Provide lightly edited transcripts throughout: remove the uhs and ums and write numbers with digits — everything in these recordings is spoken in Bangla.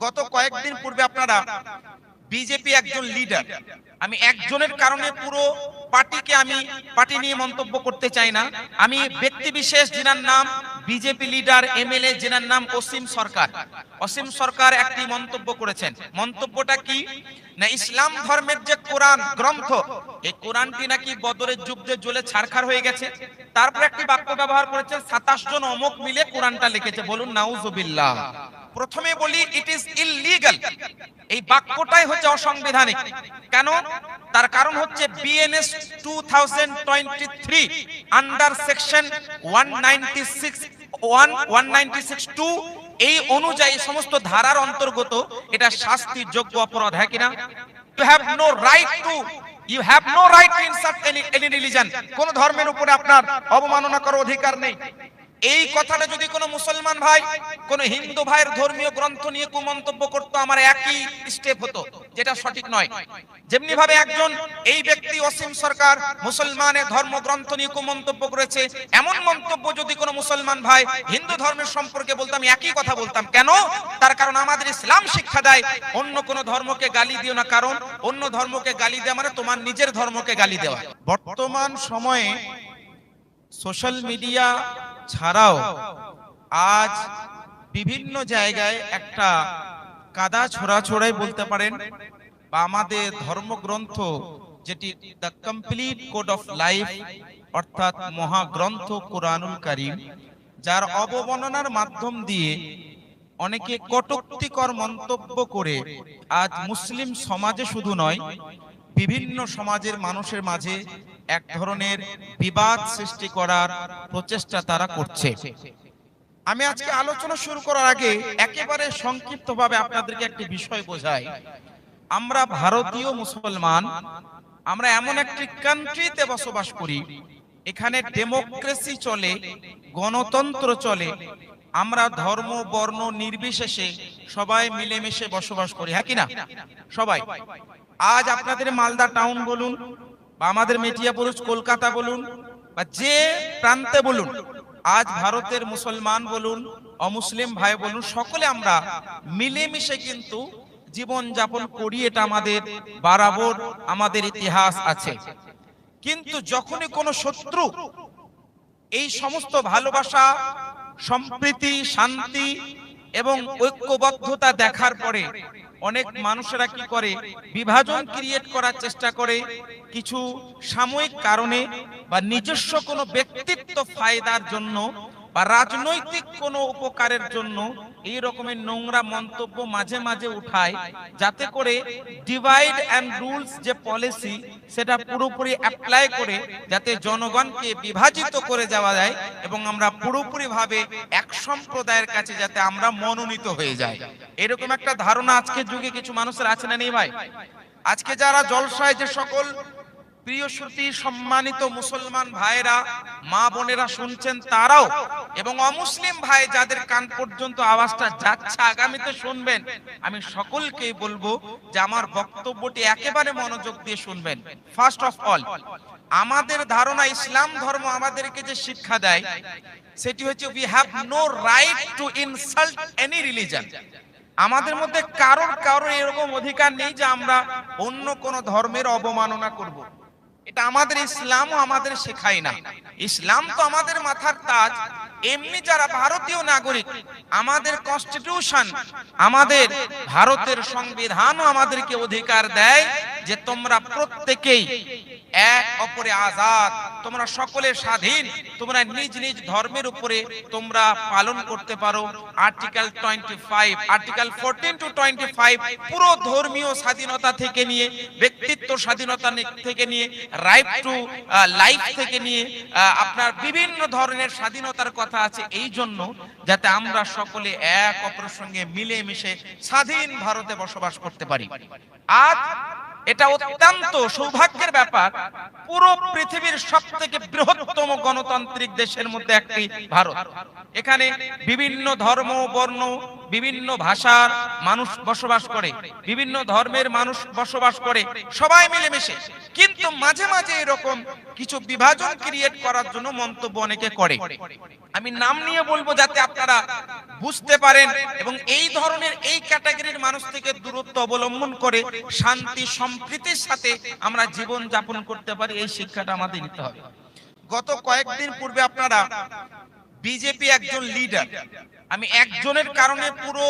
গত কয়েকদিন পূর্বে আপনারা বিজেপি একজন লিডার, আমি একজনের কারণে পুরো পার্টিকে আমি পার্টি নিয়ে মন্তব্য করতে চাই না, আমি ব্যক্তি বিশেষ যিনার নাম বিজেপি লিডার এমএলএ যিনার নাম অসীম সরকার, অসীম সরকার একটি মন্তব্য করেছেন। মন্তব্যটা কি না, ইসলাম ধর্মের যে কোরআন গ্রন্থ, এই কোরআনটি নাকি বদরের যুদ্ধে জ্বলে ছারখার হয়ে গেছে। তারপর একটি বাক্য ব্যবহার করেছেন 27 জন অমুক মিলে কোরআনটা লিখেছে। বলুন নাউজুবিল্লাহ। প্রথমে বলি ইট ইজ ইললিগাল, এই বাক্যটাই হচ্ছে অসাংবিধানিক। কেন? তার কারণ হচ্ছে বিএনএস 2023 আন্ডার সেকশন 196(2) এই অনুযায়ী সমস্ত ধারার অন্তর্গত এটা শাস্তিযোগ্য অপরাধ, হ্যাঁ কিনা? You have no right to insult any religion. কোন ধর্মের উপরে আপনার অবমাননা করার অধিকার নেই। এই কথাটা যদি কোনো মুসলমান ভাই কোন হিন্দু ভাইয়ের ধর্মীয় গ্রন্থ নিয়ে কুমন্তব্য করতো, আমার একই স্টেপ হতো, যেটা সঠিক নয়। যেমনি ভাবে একজন এই ব্যক্তি অসীম সরকার মুসলমানের ধর্মগ্রন্থ নিয়ে কুমন্তব্য করেছে, এমন মন্তব্য যদি কোনো মুসলমান ভাই হিন্দু ধর্মের সম্পর্কে বলতাম, একই কথা বলতাম। কেন? তার কারণ আমাদের ইসলাম শিক্ষা দেয় অন্য কোন ধর্মকে গালি দিও না, কারণ অন্য ধর্মকে গালি দেওয়া মানে তোমার নিজের ধর্মকে গালি দেওয়া। বর্তমান সময়ে সোশ্যাল মিডিয়া ছাড়াও আজ বিভিন্ন জায়গায় একটা কাদা ছোড়াছড়াই বলতে পারেন, বা আমাদের ধর্মগ্রন্থ যেটি the complete code of life অর্থাৎ মহাগ্রন্থ কোরআনুল কারীম, যার অবমাননার মাধ্যম দিয়ে অনেকে কটূক্তিকর মন্তব্য করে আজ মুসলিম সমাজে শুধু নয় বিভিন্ন সমাজের মানুষের মাঝে এক ধরনের বিবাদ সৃষ্টি করার প্রচেষ্টা তারা করছে। আমি আজকে আলোচনা শুরু করার আগে একেবারে সংক্ষিপ্তভাবে আপনাদেরকে একটি বিষয় বোঝাই। আমরা ভারতীয় মুসলমান, আমরা এমন একটি কান্ট্রিতে বসবাস করি, এখানে ডেমোক্রেসি চলে, গণতন্ত্র চলে, আমরা ধর্ম বর্ণ নির্বিশেষে সবাই মিলেমিশে বসবাস করি, হ্যাঁ কিনা? সবাই। আজ আপনাদের মালদা টাউন বলুন বা আমাদের মেটিয়াপুরুষ কলকাতা বলুন বা যে প্রান্তে বলুন, আজ ভারতের মুসলমান বলুন অমুসলিম ভাই বলুন, সকলে আমরা মিলেমিশে কিন্তু জীবন যাপন করি। এটা আমাদের বরাবর আমাদের ইতিহাস আছে। কিন্তু যখনই কোনো শত্রু এই সমস্ত ভালোবাসা, সম্প্রীতি, শান্তি এবং ঐক্যবদ্ধতা দেখার পরে অনেক মানুষেরা কি করে, বিভাজন ক্রিয়েট করার চেষ্টা করে, কিছু সাময়িক কারণে বা নিজস্ব কোনো ব্যক্তিত্ব ফায়দার জন্য বা রাজনৈতিক কোনো উপকারের জন্য এই রকমের নোংরা মন্তব্য মাঝে মাঝে উঠায়, যাতে করে ডিভাইড অ্যান্ড রুলস যে পলিসি সেটা পুরোপুরি অ্যাপ্লাই করে যাতে জনগণকে বিভাজিত করে যাওয়া যায় এবং আমরা পুরোপুরি ভাবে এক সম্প্রদায়ের কাছে যাতে আমরা মনোনীত হয়ে যাই, এরকম একটা ধারণা আজকের যুগে কিছু মানুষের আছে না নেই ভাই? আজকে যারা জলসায় যে সকল প্রিয় শ্রুতি সম্মানিত মুসলমান ভাইরা মা বোনেরা শুনছেন তারাও, এবং অমুসলিম ভাই যাদের কান পর্যন্ত আওয়াজটা যাচ্ছে আগামীতে শুনবেন, আমি সকলকেই বলবো যে আমার বক্তব্যটি একেবারে মনোযোগ দিয়ে শুনবেন। ফার্স্ট অফ অল, আমাদের ধারণা ইসলাম ধর্ম আমাদেরকে যে শিক্ষা দেয় সেটি হচ্ছে we have no right to insult any religion. আমাদের মধ্যে কারোর এরকম অধিকার নেই যে আমরা অন্য কোন ধর্মের অবমাননা করব। এটা আমাদের ইসলামও আমাদের শেখায় না। ইসলাম তো আমাদের মাথার তাজ। এমনি যারা ভারতীয় নাগরিক, আমাদের কনস্টিটিউশন, আমাদের ভারতের সংবিধানও আমাদেরকে অধিকার দেয় যে তোমরা প্রত্যেকেই এক অপরে আজাদ, তোমরা সকলে স্বাধীন, তোমরা নিজ নিজ ধর্মের উপরে তোমরা পালন করতে পারো। আর্টিকেল 25, আর্টিকেল 14 to 25 পুরো ধর্মীয় স্বাধীনতা থেকে নিয়ে, ব্যক্তিত্ব স্বাধীনতা থেকে নিয়ে, রাইট টু লাইফ থেকে নিয়ে আপনার বিভিন্ন ধরনের স্বাধীনতার কথা আছে, এই জন্য যাতে আমরা সকলে এক অপরের সঙ্গে মিলেমিশে স্বাধীন ভারতে বসবাস করতে পারি। আজ এটা অত্যন্ত সৌভাগ্যের ব্যাপার, পুরো পৃথিবীর সবথেকে বৃহত্তম গণতান্ত্রিক দেশের মধ্যে একটি ভারত। এখানে বিভিন্ন ধর্ম বর্ণ বিভিন্ন ভাষার মানুষ বসবাস করে, বিভিন্ন ধর্মের মানুষ বসবাস করে, সবাই মিলেমিশে। কিন্তু মাঝে মাঝে এরকম কিছু বিভাজন ক্রিয়েট করার জন্য মন্তব্য অনেকে করে। আমি নাম নিয়ে বলবো যাতে আপনারা বুঝতে পারেন এবং এই ধরনের এই ক্যাটাগরির মানুষ থেকে দূরত্ব অবলম্বন করে শান্তি সম্প্রীতির সাথে আমরা জীবন যাপন করতে পারি, এই শিক্ষাটা আমাদের নিতে হবে। গত কয়েকদিন পূর্বে আপনারা বিজেপি একজন লিডার, আমি একজনের কারণে পুরো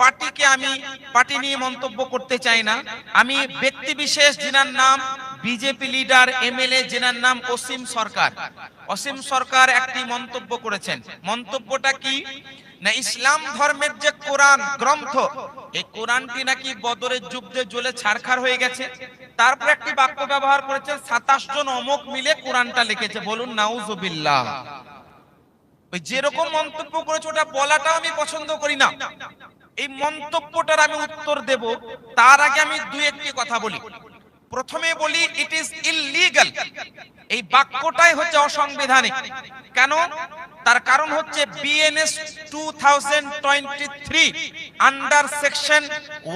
পার্টিকে আমি পার্টি নিয়ে মন্তব্য করতে চাই না, আমি ব্যক্তি বিশেষ যিনার নাম বিজেপি লিডার এমএলএ যিনার নাম অসীম সরকার, অসীম সরকার একটি মন্তব্য করেছেন। মন্তব্যটা কি না, ইসলাম ধর্মের যে কোরআন গ্রন্থ, এই কোরআনটি নাকি বদরের যুদ্ধে জ্বলে ছারখার হয়ে গেছে। তারপর একটি বাক্য ব্যবহার করেছেন 27 জন অমুক মিলে কোরআনটা লিখেছে। বলুন নাউজুবিল্লাহ। ওই যেরকম মন্তব্য করেছে ওটা বলাটাও আমি পছন্দ করি না। এই মন্তব্যটার আমি উত্তর দেব, তার আগে আমি দুই একটি কথা বলি। প্রথমে বলি ইট ইজ ইললিগাল, এই বাক্যটাই হচ্ছে অসাংবিধানিক। কেন? তার কারণ হচ্ছে বিএনএস 2023 আন্ডার সেকশন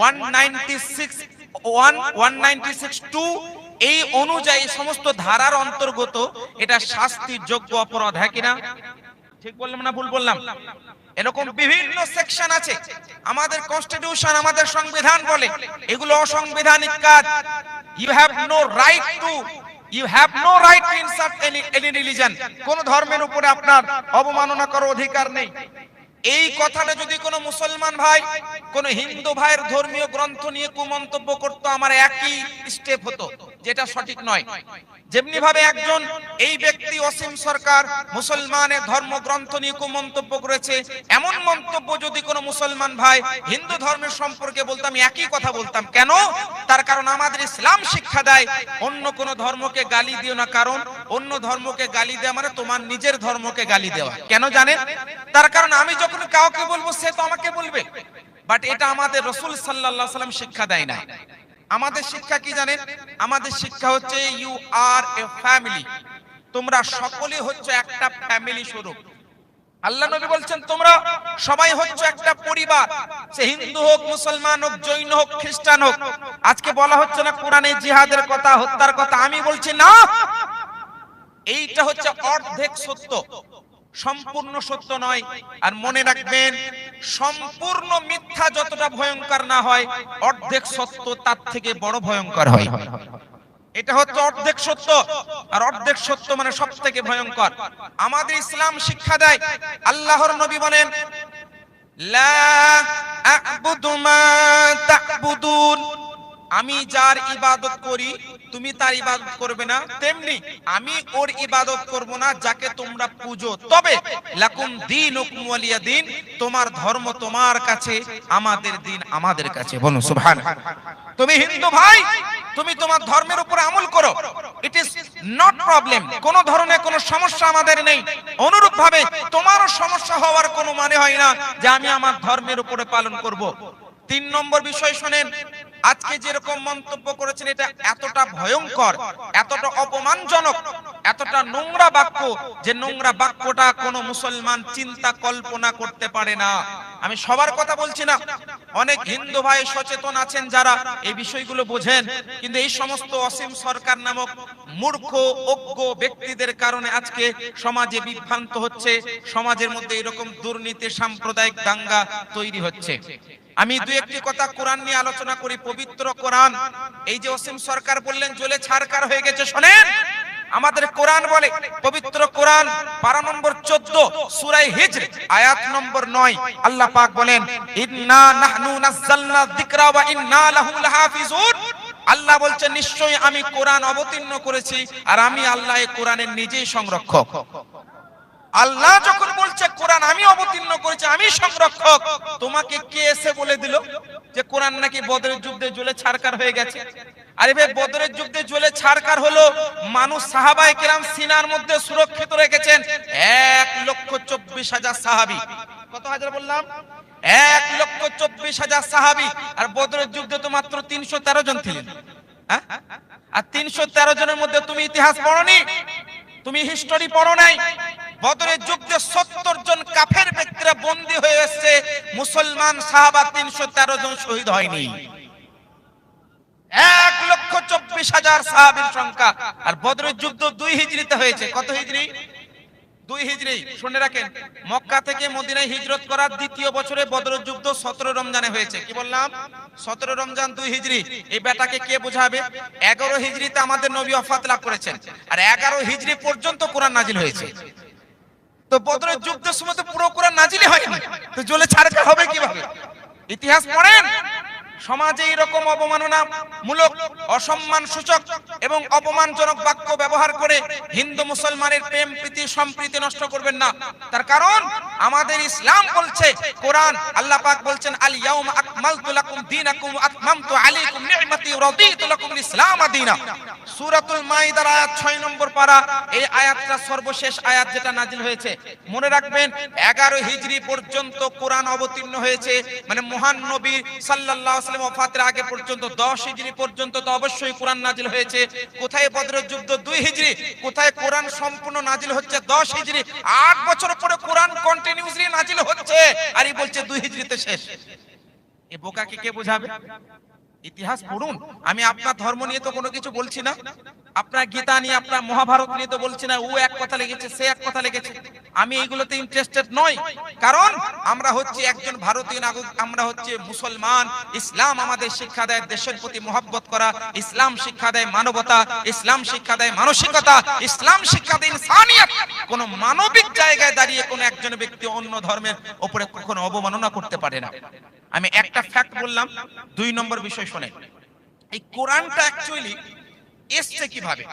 196(2) এই অনুযায়ী সমস্ত ধারার অন্তর্গত এটা শাস্তিযোগ্য অপরাধ, হ্যাঁ কিনা? ঠিক বললাম না ভুল বললাম? এরকম বিভিন্ন সেকশন আছে। আমাদের কনস্টিটিউশন, আমাদের সংবিধান বলে এগুলো অসাংবিধানিক কাজ। You have no right to insult any religion. কোন ধর্মের উপরে আপনার অবমাননা করার অধিকার নেই। এই কথাটা যদি কোনো মুসলমান ভাই কোন হিন্দু ভাইয়ের ধর্মীয় গ্রন্থ নিয়ে কুমন্তব্য করতো, আমার একই স্টেপ হতো, যেটা সঠিক নয়। যেমনি ভাবে একজন এই ব্যক্তি অসীম সরকার মুসলমানের ধর্মগ্রন্থ নিয়ে কুমন্তব্য করেছে, এমন মন্তব্য যদি কোনো মুসলমান ভাই হিন্দু ধর্মের সম্পর্কে বলতো, আমি একই কথা বলতাম। কেন? তার কারণ আমাদের ইসলাম শিক্ষা দেয় অন্য কোন ধর্মকে গালি দিও না, কারণ অন্য ধর্মকে গালি দেওয়া মানে তোমার নিজের ধর্মকে গালি দেওয়া। কেন জানেন? তার কারণ আমি যখন কাউকে বলবো সে তো আমাকে বলবে, বাট এটা আমাদের রাসূল সাল্লাল্লাহু আলাইহি ওয়াসাল্লাম শিক্ষা দেয় না। আমাদের শিক্ষা কি জানেন? আমাদের শিক্ষা হচ্ছে ইউ আর এ ফ্যামিলি, তোমরা সকলে হচ্ছে একটা ফ্যামিলি স্বরূপ। আল্লাহ নবী বলছেন তোমরা সবাই হচ্ছে একটা পরিবার, সে হিন্দু হোক, মুসলমান হোক, জৈন হোক, খ্রিস্টান হোক। আজকে বলা হচ্ছে না কোরআনে জিহাদের কথা, হত্যার কথা, আমি বলছি না, এইটা হচ্ছে অর্ধেক সত্য, সম্পূর্ণ সত্য নয়। আর মনে রাখবেন, সম্পূর্ণ মিথ্যা যতটা ভয়ঙ্কর না হয়, অর্ধেক সত্য তার থেকে বড় ভয়ঙ্কর হয়। এটা হচ্ছে অর্ধেক সত্য, আর অর্ধেক সত্য মানে সব থেকে ভয়ঙ্কর। আমাদের ইসলাম শিক্ষা দেয়, আল্লাহর নবী বলেন লা আ'বুদু মা তা'বুদুন, আমি যার ইবাদত করি তুমি তার ইবাদত করবে না, তেমনি আমি ওর ইবাদত করব না যাকে তোমরা পূজো। তবে লাকুম দীনুকুম ওয়ালিয়া দিন, তোমার ধর্ম তোমার কাছে, আমাদের দিন আমাদের কাছে। বলুন সুবহানাল্লাহ। তুমি হিন্দু ভাই, তুমি তোমার ধর্মের উপর আমল করো, ইট ইজ নট প্রবলেম, কোন ধরনের কোন সমস্যা আমাদের নেই। অনুরূপ ভাবে তোমারও সমস্যা হওয়ার কোনো মানে হয় না যে আমি আমার ধর্মের উপরে পালন করব। 3 নম্বর বিষয় শুনেন, আজকে যেরকম মন্তব্য করেছেন এটা এতটা ভয়ঙ্কর, এতটা অপমানজনক, এতটা নোংরা বাক্য, যে নোংরা বাক্যটা কোনো মুসলমান চিন্তা কল্পনা করতে পারে না। আমি সবার কথা বলছি না, অনেক হিন্দু ভাই সচেতন আছেন যারা এই বিষয়গুলো বোঝেন, কিন্তু এই সমস্ত অসীম সরকার নামক মূর্খ অজ্ঞ ব্যক্তিদের কারণে আজকে সমাজে বিভ্রান্ত হচ্ছে, সমাজের মধ্যে এরকম দুর্নীতি, সাম্প্রদায়িক দাঙ্গা তৈরি হচ্ছে। আমি দুই একটি কথা কোরআন নিয়ে আলোচনা করি। পবিত্র কোরআন, এই যে অসীম সরকার বললেন জ্বলে ছারখার হয়ে গেছে, শোনেন আমাদের কোরআন বলে, পবিত্র কোরআন পারা নম্বর 14 সূরা হিজর আয়াত নম্বর 9, আল্লাহ পাক বলেন ইন্না নাহনু নাযালনা যিকরা ওয়া ইন্না লাহু লাহাফিজুন। আল্লাহ বলছেন নিশ্চয়ই আমি কোরআন অবতীর্ণ করেছি, আর আমি আল্লাহ এই কোরআনের নিজেই সংরক্ষক। আল্লাহ যখন বলছে কোরআন আমি অবতীর্ণ করেছি, আমি সংরক্ষক, তোমাকে কে এসে বলে দিল যে কোরআন নাকি বদরের যুদ্ধে জ্বলে ছারখার হয়ে গেছে? আরে ভাই, বদরের যুদ্ধে জ্বলে ছারখার হলো, মানুষ সাহাবায়ে কেরাম সিনার মধ্যে সুরক্ষিত রেখেছেন 1,24,000 সাহাবী। কত হাজার বললাম? 1,24,000 সাহাবী। আর বদরের যুদ্ধে তো মাত্র 313 জন ছিলেন। হ্যাঁ? আর 313 জনের মধ্যে তুমি ইতিহাস পড়োনি, তুমি হিস্টোরি পড়ো নাই। বদরের যুদ্ধে 70 জন কাফের ব্যক্তিরা বন্দী হয়ে এসেছে, মুসলমান সাহাবা 313 জন শহীদ হয়নি। 1,24,000 সাহাবীর সংখ্যা। আর বদরের যুদ্ধ 2 হিজরিতে হয়েছে। কত হিজরি? 2 হিজরি। শুনে রাখেন, মক্কা থেকে মদিনায় হিজরত করার দ্বিতীয় বছরে বদরের যুদ্ধ 17 রমজানে হয়েছে। কি বললাম? 17 রমজান 2 হিজরি। এই বেটাকে কে বোঝাবে? 11 হিজরিতে আমাদের নবী ওফাত লাভ করেছেন, আর 11 হিজরি পর্যন্ত কোরআন নাজিল হয়েছে। তো বদরের যুদ্ধের সময় তো পুরো কোরআন নাজিলই হয়নি, তো জ্বলে ছাড়তে হবে কিভাবে? ইতিহাস পড়েন। সমাজে এরকম অবমাননা মূলক, অসম্মান সূচক এবং অপমানজনক বাক্য ব্যবহার করে হিন্দু মুসলমানের প্রেম প্রীতি সম্প্রীতি নষ্ট করবেন না। তার কারণ আমাদের ইসলাম বলছে, কোরআন আল্লাহ পাক বলছেন, আল ইয়াউমা আকমালতু লাকুম দীনাকুম ওয়া আতমামতু আলাইকুম নি'মাতি ওয়া রাদিতু লাকুম ইসলাম দীনা। সূরাতুল মাইদার আয়াত 6 নম্বর পারা। এই আয়াতটা সর্বশেষ আয়াত যেটা নাজিল হয়েছে। মনে রাখবেন, 11 হিজরি পর্যন্ত কোরআন অবতীর্ণ হয়েছে, মানে মহান নবী সাল্লাল্লাহু আলাইহি ওয়াসাল্লাম ওফাতের আগে পর্যন্ত 10 হিজরি পর্যন্ত তো অবশ্যই কোরআন নাজিল হয়েছে। কোথায় বদরের যুদ্ধ 2 হিজরি, কোথায় কোরআন সম্পূর্ণ নাজিল হচ্ছে 10 হিজরি। 8 বছর পরে কোরআন কন্টিনিউয়াসলি নাজিল হচ্ছে, আর এই বলছে 2 হিজরিতে শেষ। এই বোকাকে কে বোঝাবে? ইতিহাস পড়ুন। আমি আপনার ধর্ম নিয়ে তো কোনো কিছু বলছি না, আপনার গীতা নিয়ে, আপনার মহাভারত নিয়ে তো বলছি না। ও এক কথা লেগেছে, সে এক কথা লেগেছে। আমি এইগুলোতে ইন্টারেস্টেড নই, কারণ আমরা হচ্ছে একজন ভারতীয় নাগরিক, আমরা হচ্ছে মুসলমান। ইসলাম আমাদের শিক্ষা দেয় দেশের প্রতি মহব্বত করা, ইসলাম শিক্ষা দেয় মানবতা, ইসলাম শিক্ষা দেয় মানসিকতা, ইসলাম শিক্ষা দেয় ইনসানিয়ত। কোন মানবিক জায়গায় দাঁড়িয়ে কোন একজন ব্যক্তি অন্য ধর্মের উপরে কখনো অবমাননা করতে পারে না। আমি একটা ফ্যাক্ট বললাম। 2 নম্বর বিষয় শুনেন, এই কোরআনটা অ্যাকচুয়ালি এসছে কিভাবে,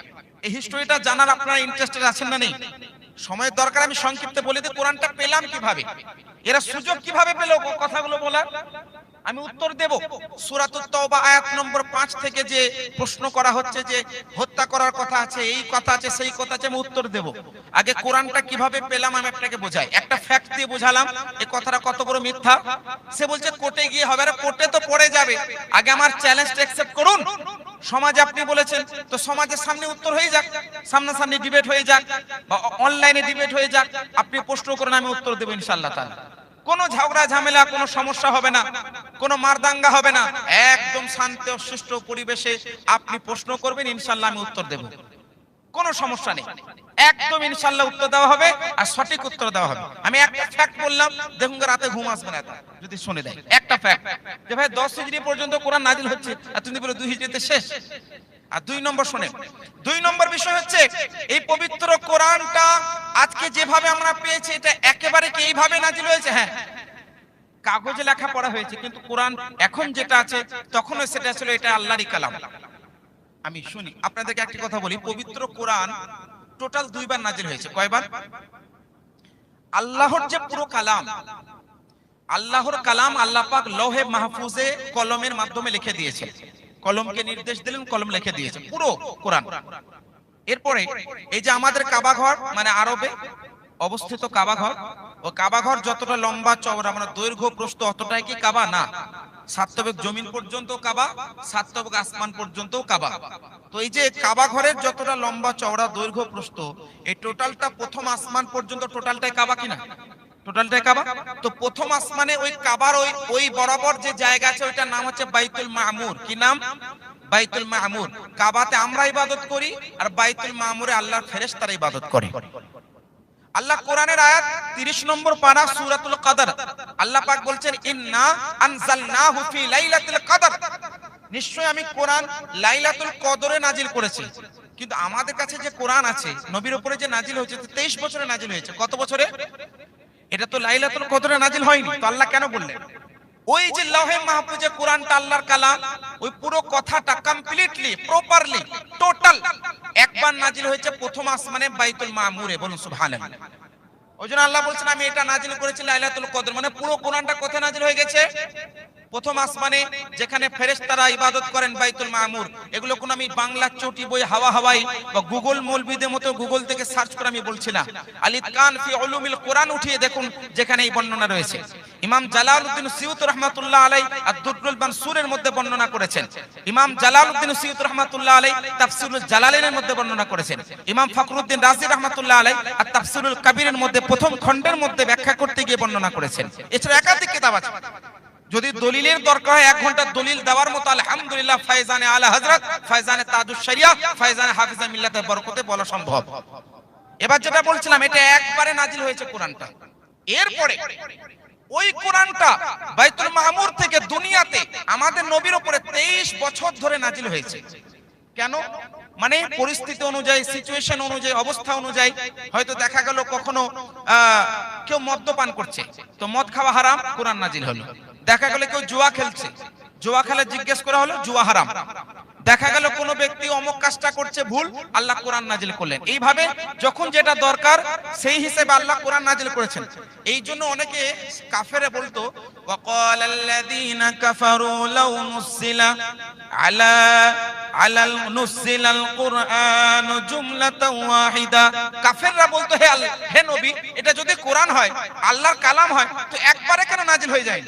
এই হিস্টরিটা জানার আপনারা ইন্টারেস্টেড আছেন না নেই? সময়ের দরকার, আমি সংক্ষিপ্তে বলে দিই কোরআনটা পেলাম কিভাবে, এরা সুযোগ কিভাবে পেল কথাগুলো বলার। আমি উত্তর দেব। সূরাতুত তাওবা আয়াত নম্বর 5 থেকে যে প্রশ্ন করা হচ্ছে যে হত্যা করার কথা আছে, এই কথা আছে, সেই কথা আছে, আমি উত্তর দেব। আগে কোরআনটা কিভাবে পেলাম আমি আপনাকে বোঝাই। একটা ফ্যাক্ট দিয়ে বোঝালাম এই কথাটা কত বড় মিথ্যা। সে বলছে কোর্টে গিয়ে হবে, আর কোর্টে তো পড়ে যাবে। আগে আমার চ্যালেঞ্জটা অ্যাকসেপ্ট করুন। সমাজে আপনি বলেছেন, তো সমাজের সামনে উত্তর হয়ে যাক, সামনাসামনি ডিবেট হয়ে যাক, বা অনলাইনে ডিবেট হয়ে যাক। আপনি প্রশ্ন করেন, আমি উত্তর দেব ইনশাআল্লাহ তাআলা। কোনো ঝগড়া ঝামেলা, কোনো সমস্যা হবে না, কোনো মারদাঙ্গা হবে না। একদম শান্ত সুষ্ঠু পরিবেশে আপনি প্রশ্ন করবেন, ইনশাআল্লাহ আমি উত্তর দেব। কোনো সমস্যা নেই, একদম ইনশাআল্লাহ উত্তর দেওয়া হবে, আর সঠিক উত্তর দেওয়া হবে। আমি একটা ফ্যাক্ট বললাম, দেখুন রাতে ঘুম আসবে না যদি শুনে দেয়। একটা ফ্যাক্ট যে ভাই 10 হিজরি পর্যন্ত কোরআন নাজিল হচ্ছে, আর তুমি বলে 2 হিজরিতে শেষ। আর 2 নম্বর শুনেন, 2 নম্বর বিষয় হচ্ছে এই পবিত্র কোরআনটা আজকে যেভাবে আমরা পেয়েছি, এটা একেবারে কি এইভাবে নাজিল হয়েছে? হ্যাঁ, কাগজে লেখা পড়া হয়েছে, কিন্তু কোরআন এখন যেটা আছে তখনও সেটা ছিল, এটা আল্লাহরই কালাম। আমি শুনি আপনাদেরকে একটি কথা বলি, পবিত্র কোরআন টোটাল 2 বার নাজিল হয়েছে। কয়বার? আল্লাহর যে পুরো কালাম, আল্লাহর কালাম আল্লাহ পাক লৌহে মাহফুজে কলমের মাধ্যমে লিখে দিয়েছেন। কলমকে নির্দেশ দিলেন, কলম লিখে দিয়েছে পুরো কোরআন। এরপরে এই যে আমাদের কাবা ঘর, মানে আরবে অবস্থিত কাবা ঘর, ও কাবা ঘর যতটা লম্বা চওড়া, মানে দৈর্ঘ্য প্রস্থ অতটাই কি কাবা? না, 7 তবক জমিন পর্যন্ত কাবা, 7 তবক আসমান পর্যন্ত কাবা। তো এই যে কাবা ঘরের যতটা লম্বা চওড়া দৈর্ঘ্য প্রস্থ, এই টোটালটা প্রথম আসমান পর্যন্ত টোটালটাই কাবা কিনা? টোটালটাই কাবা। তো প্রথম আসমানে ওই কাবার ওই বরাবর যে জায়গা আছে, ওইটার নাম হচ্ছে বাইতুল মামুর। কি নাম? বাইতুল মামুর। কাবাতে আমরা ইবাদত করি, আর বাইতুল মামুরে আল্লাহর ফেরেশতারা ইবাদত করে। আল্লাহ কোরআনের আয়াত 30 নম্বর পারা সূরাতুল কদর, আল্লাহ পাক বলছেন, ইন্না আনজালনাহু ফি লাইলাতুল কদর, নিশ্চয় আমি কোরআন লাইলাতুল কদরে নাজিল করেছি। কিন্তু আমাদের কাছে যে কোরআন আছে, নবীর উপরে যে নাজিল হয়েছে 23 বছরে নাজিল হয়েছে। কত বছরে? এটা তো লাইলাতুল কদরে নাজিল হয়নি। তো আল্লাহ কেন বললেন? ওই যে লৌহে মাহফুজে কোরআনটা আল্লাহর কালাম, ওই পুরো কথাটা কমপ্লিটলি প্রপারলি টোটাল একবার নাজিল হয়েছে প্রথম আসমানে বাইতুল মামুরে। বলুন সুবহানাল্লাহ। ওইজন্য আল্লাহ বলছেন, আমি এটা নাজিল করেছি লাইলাতুল কদর, মানে পুরো কোরআনটা কোথায় নাজিল হয়ে গেছে? প্রথম আসমানে যেখানে ফেরেশতারা ইবাদত করেন বাইতুল মামুর, এগুলো কোন আমি বাংলা চটি বই হাওয়াই বা গুগল মৌলবীদের মতো গুগল থেকে সার্চ করে আমি বলছি না। আল ইতকান ফি উলুমিল কোরআন উঠিয়ে দেখুন, যেখানে এই বর্ণনা রয়েছে। ইমাম জালালউদ্দিন সিয়ুতি রাহমাতুল্লাহ আলাইহি আদ-দুররুল মানসুরের মধ্যে বর্ণনা করেছেন। ইমাম জালালউদ্দিন সিয়ুতি রাহমাতুল্লাহ আলাইহি তাফসীরুল জালালাইনের মধ্যে বর্ণনা করেছেন। ইমাম ফখরুদ্দিন রাজি রাহমাতুল্লাহ আলাইহি আত-তাফসীরুল কাবীরের মধ্যে প্রথম খণ্ডের মধ্যে ব্যাখ্যা করতে গিয়ে বর্ণনা করেছেন। এছাড়া একাধিক কিতাব আছে। যদি দলিলের দরকার হয় 1 ঘন্টা দলিল দেওয়ার মতো আলহামদুলিল্লাহ ফায়জানে আলা হযরত, ফায়জানে তাজুশ শরিয়া, ফায়জানে হাফিজা মিল্লাতের বরকতে বলা সম্ভব। এবার যেটা বলছিলাম, এটা একবারে নাজিল হয়েছে কোরআনটা। এরপরে ওই কোরআনটা বাইতুল মামুর থেকে দুনিয়াতে আমাদের নবীর উপরে 23 বছর ধরে নাজিল হয়েছে। কেন? মানে পরিস্থিতি অনুযায়ী, সিচুয়েশন অনুযায়ী, অবস্থা অনুযায়ী হয়তো দেখা গেল কখনো কেউ মদ্যপান করছে, তো মদ খাওয়া হারাম, কোরআন নাজিল হলো। দেখা গেল কেউ জুয়া খেলছে, জুয়া খেলে জিজ্ঞেস করা হলো জুয়া হারাম। দেখা গেল কোনো ব্যক্তি অমুক কাজটা করছে ভুল, আল্লাহ কোরআন নাজিল করলেন। এইভাবে যখন যেটা দরকার সেই হিসেবে আল্লাহ কোরআন নাজিল করেছেন। এই জন্য অনেকে কাফেরে বলতো ওয়াকালাল্লাযীনা কাফারু লাউ নুসিলা আলাল নুসিলাল কুরআন জুমলাতান ওয়াহিদা। কাফেররা বলতো হে আল্লাহ, হে নবী, এটা যদি কোরআন হয়, আল্লাহর কালাম হয়, তো একবারে কেন নাজিল হয়ে যায়?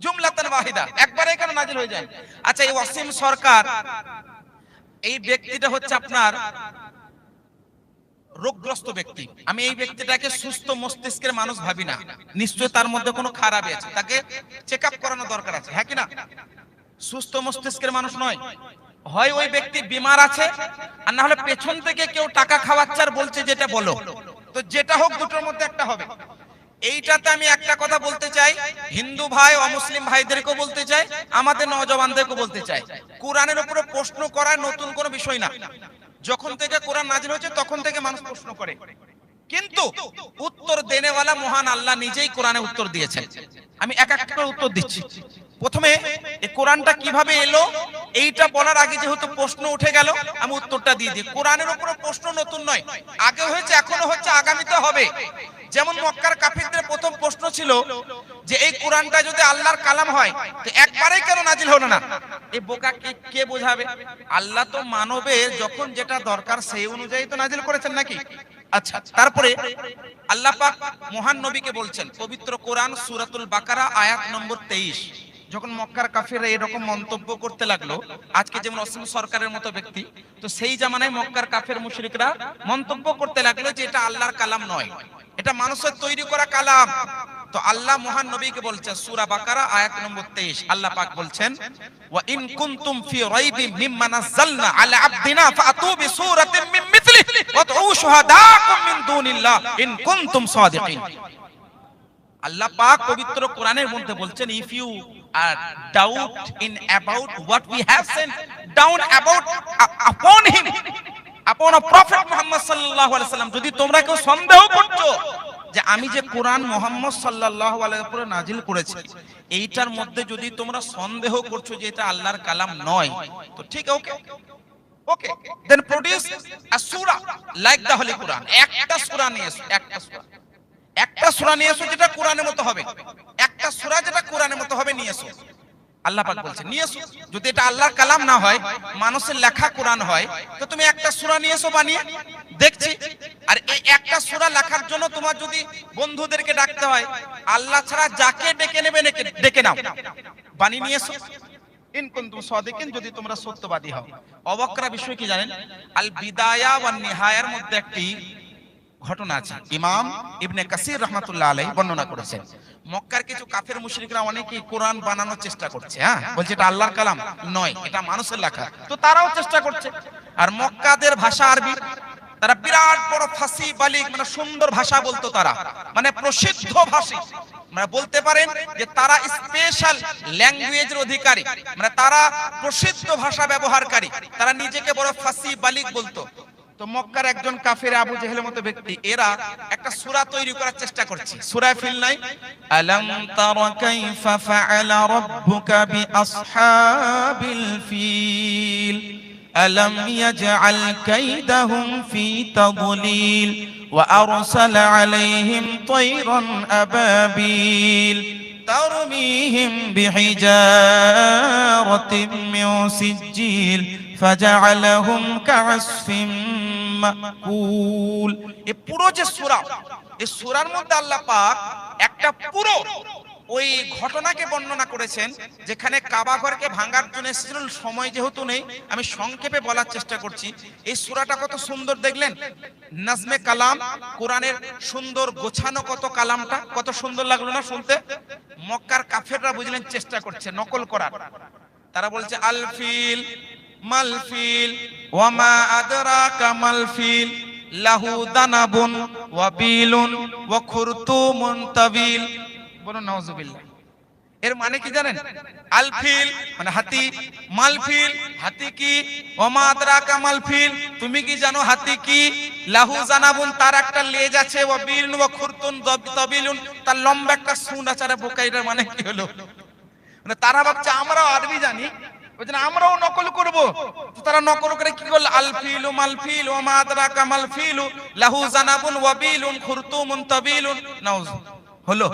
জুমলাতান ওয়াহিদা, একবারে কেন নাজিল হয়ে যায়? আচ্ছা, এই ওয়াসিম সরকার, এই ব্যক্তিটা হচ্ছে আপনার রোগগ্রস্ত ব্যক্তি। আমি এই ব্যক্তিটাকে সুস্থ মস্তিষ্কের মানুষ ভাবি না, নিশ্চয়ই তার মধ্যে কোনো খারাপই আছে, তাকে চেক আপ করানো দরকার আছে, হ্যাঁ কি না? সুস্থ মস্তিষ্কের মানুষ নয়। হয় ওই ব্যক্তি বিমার আছে, আর না হলে পেছন থেকে কেউ টাকা খাওয়াচ্ছে আর বলছে যেটা বলো। তো যেটা হোক, দুটোর মধ্যে একটা হবে। এইটাতে আমি একটা কথা বলতে চাই, হিন্দু ভাই ও মুসলিম ভাইদেরকেও বলতে চাই, আমাদের নওজওয়ানদেরকেও বলতে চাই, কোরআনের উপরে প্রশ্ন করা নতুন কোনো বিষয় না। যখন থেকে কোরআন নাজিল হয়েছে তখন থেকে মানুষ প্রশ্ন করে, কিন্তু উত্তর দেনেওয়ালা মহান আল্লাহ নিজেই কোরআনে উত্তর দিয়েছেন। আমি এক একটা করে উত্তর দিচ্ছি। প্রথমে এই কোরআনটা কিভাবে এলো এইটা বলার আগে যেহেতু প্রশ্ন উঠে গেল, আমি উত্তরটা দিয়ে দিই। কোরআনের উপরে প্রশ্ন নতুন নয়, আগে হয়েছে, এখনো হচ্ছে, আগামীতে হবে। যেমন মক্কার কাফিরদের প্রথম প্রশ্ন ছিল যে এই কোরআনটা যদি আল্লাহর কালাম হয়, তো একবারেই কেন নাজিল হলো না? এই বোকা কে বোঝাবে? আল্লাহ তো মানবের যখন যেটা দরকার সেই অনুযায়ী তো নাজিল করেছেন নাকি? আচ্ছা, তারপরে আল্লাহ পাক মহান নবীকে বলছেন, পবিত্র কোরআন সূরাতুল বাকারা আয়াত নম্বর 23। যখন মক্কার কাফিররা এরকম মন্তব্য করতে লাগলো, আজকে যেমন ওয়াসিম সরকারের মতো ব্যক্তি, তো সেই জামানায় মক্কার কাফের মুশরিকরা মন্তব্য করতে লাগলো যে এটা আল্লাহর কালাম নয়, এটা মানুষের তৈরি করা কালাম। তো আল্লাহ মহান নবীকে বলছেন, সূরা বাকারা আয়াত নম্বর 23, আল্লাহ পাক বলছেন, ওয়া ইন কুনতুম ফি রাইবিন মিম্মা নাযালনা আলা আবদিনা ফাতু বিসূরাতিন মিন মিথলিহি ওয়াদউ শুহাদাকুম মিন দুনিল্লাহ ইন কুনতুম সাদিকিন। আল্লাহ পাক পবিত্র কোরআনের মধ্যে বলছেন, if you are doubt in about what we have sent down about upon him, আপন প্রফেট মুহাম্মদ সাল্লাল্লাহু আলাইহি সাল্লাম, যদি তোমরা কেউ সন্দেহ করছো যে আমি যে কোরআন মুহাম্মদ সাল্লাল্লাহু আলাইহি ওয়াসাল্লামের উপরে নাজিল করেছি, এইটার মধ্যে যদি তোমরা সন্দেহ করছো যে এটা আল্লাহর কালাম নয়, তো ঠিক okay okay, then produce a surah like the holy Quran. একটা সূরা নিয়ে এসো, একটা সূরা নিয়ে এসো যেটা কোরআনের মতো হবে, একটা সূরা যেটা কোরআনের মতো হবে নিয়ে এসো। আল্লাহ পাক বলছেন নিয়ে এসো। যদি এটা আল্লাহর কালাম না হয়, মানুষের লেখা কোরআন হয়, তো তুমি একটা সূরা নিয়ে এসো বানিয়ে। দেখছি, আর এই একটা সূরা লেখার জন্য তোমার যদি বন্ধুদেরকে ডাকতে হয়, আল্লাহ ছাড়া যাকে ডেকে নেবে ডেকে নাও, বানিয়ে নিয়ে এসো। ইন কুনতুম সাদিকিন, যদি তোমরা সত্যবাদী হও। অবাক করা বিষয় কি জানেন? আল বিদায়া ওয়ান নিহায়ার মধ্যে একটি ঘটনা আছে, ইমাম ইবনে কাসির রাহমাতুল্লাহ আলাইহি বর্ণনা করেছেন। মক্কার কিছু কাফের মুশরিকরা অনেকেই কোরআন বানানোর চেষ্টা করছে, হ্যাঁ, বলছে এটা আল্লাহর কালাম নয়, এটা মানুষের লেখা। তো তারাও চেষ্টা করছে। আর মক্কাদের ভাষা আরবি, তারা বিরাট বড় ফাসি বালিক, মানে সুন্দর ভাষা বলতো তারা, মানে প্রসিদ্ধ ভাষী, মানে বলতে পারেন যে তারা স্পেশাল ল্যাঙ্গুয়েজের অধিকারী, মানে তারা প্রসিদ্ধ ভাষা ব্যবহারকারী, তারা নিজেকে বড় ফাসি বালিক বলতো। তো মক্কার একজন কাফের আবু জেহেলের মতো ব্যক্তি, এরা একটা সূরা তৈরি করার চেষ্টা করছে। সূরা ফিল নাই, আলাম তারা কাইফা ফাআলা রাব্বুকা বিআসহাবিল ফিল আলাম ইয়াজআল কাইদাহুম ফি তাদলিল ওয়া আরসালা আলাইহিম তায়রান আবাবিল তারমিহিম বিহিজারাতিম মিন সিজিল ফাজআলাহুম কাআসফিম মাকুল। এই পুরো যে সূরা, এই সূরার মধ্যে আল্লাহ পাক একটা পুরো ওই ঘটনাকে বর্ণনা করেছেন যেখানে কাবা ঘরকে ভাঙার জন্য এসেছিল। সময় যেহেতু নেই, আমি সংক্ষেপে বলার চেষ্টা করছি। এই সূরাটা কত সুন্দর দেখলেন, নাজমে কালাম, কোরআনের সুন্দর গোছানো কত কালামটা, কত সুন্দর লাগলো না শুনতে। মক্কার কাফেররা বুঝলেন চেষ্টা করছে নকল করার। তারা বলছে আল ফিল মাল ফিল ওয়ামা আদরাকা মাল ফিল লাহু দানাবুন ওয়া বিলুন ওয়া খুরতুমুন তাবিল। বলুন নাউজুবিল্লাহ। এর মানে কি জানেন? আল ফিল মানে হাতি, মাল ফিল হাতি কি, ওমা আদরাকা মাল ফিল তুমি কি জানো হাতি কি, লাহু জানাবুন তার একটা লেজ আছে, ওয়া বিলুন ওয়া খুরতুন তাবিলুন তার লম্বা একটা সুন্ড আছে। আরে বোকা, এটার মানে কি হলো? মানে তারা ভাবছে আমরাও আরবি জানি, বুঝলেন, আমরাও নকল করব। তো তারা নকল করে কি করল, আল ফিলু মাল ফিল ওমা আদরাকা মাল ফিলু লাহু জানাবুন ওয়া বিলুন খুরতুমুন তাবিলুন। নাউজ হলো।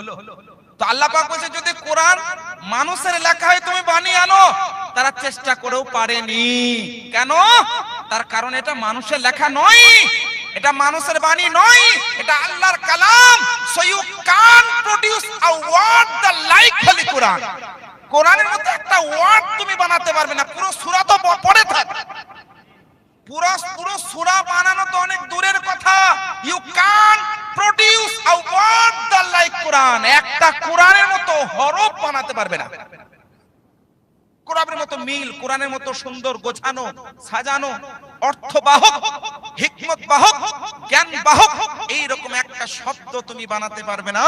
তো আল্লাহ পাক বলেছে যদি কোরআন মানুষের লেখা হয় তুমি বানিয়ে আনো। তারা চেষ্টা করেও পারেনি। কেন? তার কারণ এটা মানুষের লেখা নয়, এটা মানুষের বাণী নয়, এটা আল্লাহর কালাম। So you can produce a word the like holy Quran. কোরআনের মধ্যে একটা ওয়ার্ড তুমি বানাতে পারবে না। পুরো সূরা তো পড়ে থাক, পুরো সূরা বানানো তো অনেক দূরের কথা। You can produce a word the like Quran. একটা কোরআনের মতো হরফ বানাতে পারবে না। কোরআনের মতো মিল, কোরআনের মতো সুন্দর গোছানো সাজানো অর্থবাহক হিকমত বাহক জ্ঞান বাহক এইরকম একটা শব্দ তুমি বানাতে পারবে না।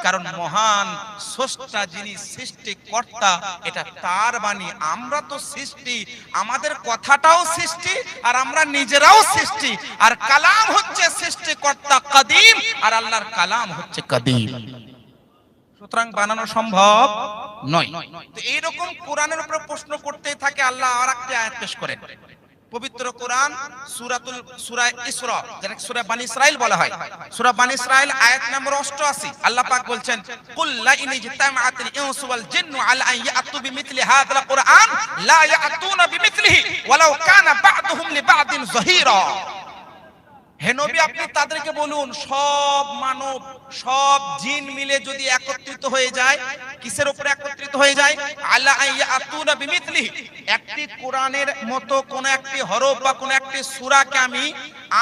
কারণ মহান স্রষ্টা যিনি সৃষ্টিকর্তা, এটা তার বাণী। আমরা তো সৃষ্টি, আমাদের কথাটাও সৃষ্টি আর আমরা নিজেরাও সৃষ্টি। আর কালাম হচ্ছে সৃষ্টিকর্তা কাদিম, আর আল্লাহর কালাম হচ্ছে কাদিম। সুতরাং বানানো সম্ভব নয়। তো এইরকম কোরআনের উপরে প্রশ্ন করতে থাকে। আল্লাহ আরেকটি আয়াত পেশ করেন, পবিত্র কোরআন সূরা ইসরা, যেটাকে সূরা বনী ইসরাইল বলা হয়। সূরা বনী ইসরাইল আয়াত নম্বর 88। আল্লাহ পাক বলছেন কুল লা ইন ইজতামাআতিল ইনসু ওয়াল জিন্নু আলা আন ইয়াতু বিমিথলি হাযাল কোরআন লা ইয়াতুনা বিমিথলিহি ওয়ালাউ কানা বা'দুহুম লিবা'দিন যাহিরা। হে নবী, আপনি তাদেরকে বলুন সব মানব সব জিন মিলে যদি একত্রিত হয়ে যায়, কিসের উপরে একত্রিত হয়ে যায়? আলা আয়াতুনা বিমিথলিহি, একটি কোরআনের মতো কোন একটি হরফ বা কোন একটি সূরাকে আমি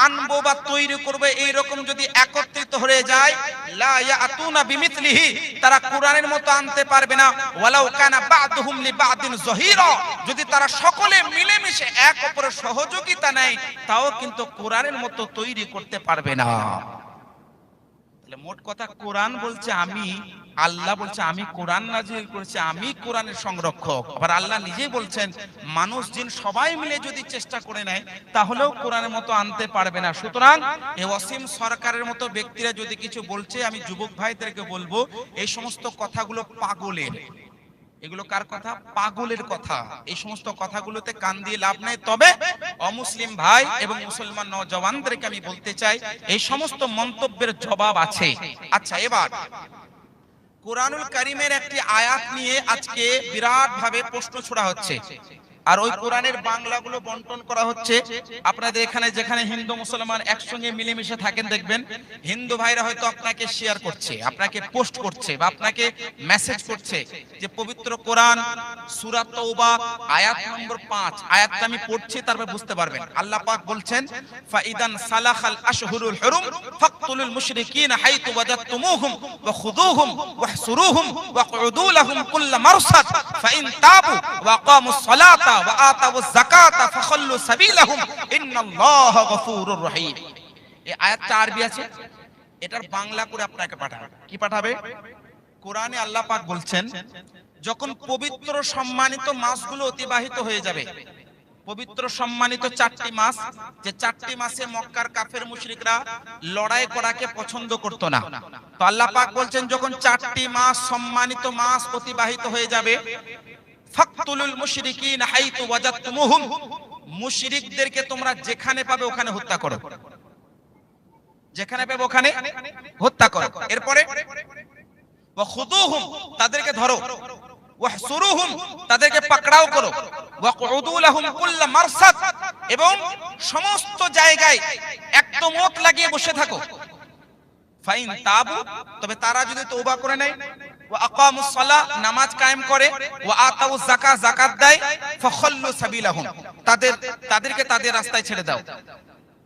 আনবো বা তৈরি করব, এই রকম যদি একত্রিত হয়ে যায়, লা ইয়াতুনা বিমিথলিহি, তারা কোরআনের মতো আনতে পারবে না। ওয়ালাউ কানা বা'দুহুম লিবা'দিন যাহিরা, যদি তারা সকলে মিলেমিশে এক অপরের সহযোগিতা নেয়, তাও কিন্তু কোরআনের মতো তৈরি করতে পারবে না। তাহলে মোট কথা, কোরআন বলছে আমি, আল্লাহ বলছে আমি কোরআন নাযিল করেছি, আমি কোরআনের সংরক্ষক। আবার আল্লাহ নিজেই বলছেন মানুষ জিন সবাই মিলে যদি চেষ্টা করে নেয় তাহলেও কোরআনের মতো আনতে পারবে না। সুতরাং এই ওয়াসিম সরকারের মতো ব্যক্তিরা যদি কিছু বলছে, আমি যুবক ভাইদেরকে বলবো এই সমস্ত কথাগুলো পাগলের। এগুলো কার কথা? পাগলের কথা। এই সমস্ত কথাগুলোতে কান দিয়ে লাভ নেই। তবে অমুসলিম ভাই এবং মুসলমান নওজওয়ানদেরকে আমি বলতে চাই এই সমস্ত মন্তব্যের জবাব আছে। আচ্ছা, এবার কোরআনুল কারীমের একটি আয়াত নিয়ে আজকে বিরাট ভাবে প্রশ্ন ছোড়া হচ্ছে, আর ওই কোরআনের বাংলাগুলো বন্টন করা হচ্ছে। আপনাদের এখানে যেখানে হিন্দু মুসলমান একসঙ্গে মিলেমিশে থাকেন, দেখবেন হিন্দু ভাইরা হয়তো আপনাকে শেয়ার করছে, আপনাকে পোস্ট করছে বা আপনাকে মেসেজ করছে যে পবিত্র কোরআন সূরা তাওবা আয়াত নম্বর 5, আয়াতটা আমি পড়ছি, তারপর বুঝতে পারবেন। আল্লাহ পাক বলছেন ফাইদান সালাখাল আশহুরুল হুরুম ফাকতুলুল মুশরিকিনা হাইতু ওয়াজাদতুমুহুম ওয়া খুযুহুম ওয়াহসুরুহুম ওয়াকউদু লাহুম কুল্লা মারসাদ ফাইন তাবু ওয়া আকামুস সালাতা ওয়া আতাউয যাকাতা ফাখাল্লু সাবিলাহুম ইন্নাল্লাহা গফুরুর রহিম। এই আয়াতটা আরবি আছে, এটার বাংলা করে আপনাকে পাঠাবে। কি পাঠাবে? কোরআনে আল্লাহ পাক বলছেন যখন পবিত্র সম্মানিত মাসগুলো অতিবাহিত হয়ে যাবে, পবিত্র সম্মানিত 4টি মাস, যে 4টি মাসে মক্কার কাফের মুশরিকরা লড়াই করাকে পছন্দ করত না, তো আল্লাহ পাক বলছেন যখন 4টি মাস সম্মানিত মাস অতিবাহিত হয়ে যাবে, ফাকতুলুল মুশরিকিন হাইতু ওয়াজাদতুমুহুম, মুশরিকদেরকে তোমরা যেখানে পাবে ওখানে হত্যা করো, যেখানে পাবে ওখানে হত্যা করো। এরপরে ওয়া খুদুহুম, তাদেরকে ধরো, ওয়াহসুরুহুম, তাদেরকে পাকড়াও করো, ওয়াকউদু লাহুম কুল্লা মারসাদ, এবং সমস্ত জায়গায় একদমত লাগিয়ে বসে থাকো। ফাইন তাবু, তবে তারা যদি তওবা করে নেয়, ওয়া আকামুস সালাহ, নামাজ কায়েম করে, ওয়া আতাউজ যাকাত, যাকাত দেয়, ফাখাল্লু সাবিলাহুম, তাদেরকে তাদের রাস্তায় ছেড়ে দাও,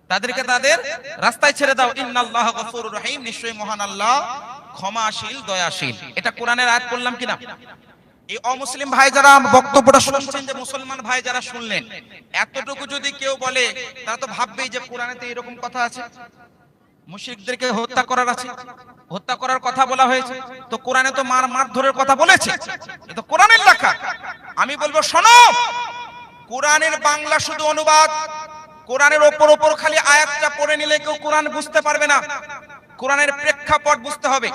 তাদেরকে তাদের রাস্তায় ছেড়ে দাও। ইন্নাল্লাহা গফুরুর রহিম, নিশ্চয়ই মহান আল্লাহ ক্ষমাশীল, দয়াশীল। এটা কোরআনের আয়াত বললাম কিনা? এই অমুসলিম ভাই যারা বক্তব্যটা শুনছেন, যে মুসলমান ভাই যারা শুনলেন, এতটুকু যদি কেউ বলে, তারা তো ভাববেই যে কোরআনেতে এরকম কথা আছে, মুশরিকদেরকে হত্যা করার আছে, হত্যা করার কথা বলা হয়েছে, তো কোরআনে তো মারধরের কথা বলেছে, এটা কোরআনের লেখা। আমি বলবো শোনো, কোরআনের বাংলা শুধু অনুবাদ, কোরআনের ওপর খালি আয়াতটা পড়ে নিলে কেউ কোরআন বুঝতে পারবে না। কোরআনের প্রেক্ষাপট বুঝতে হবে,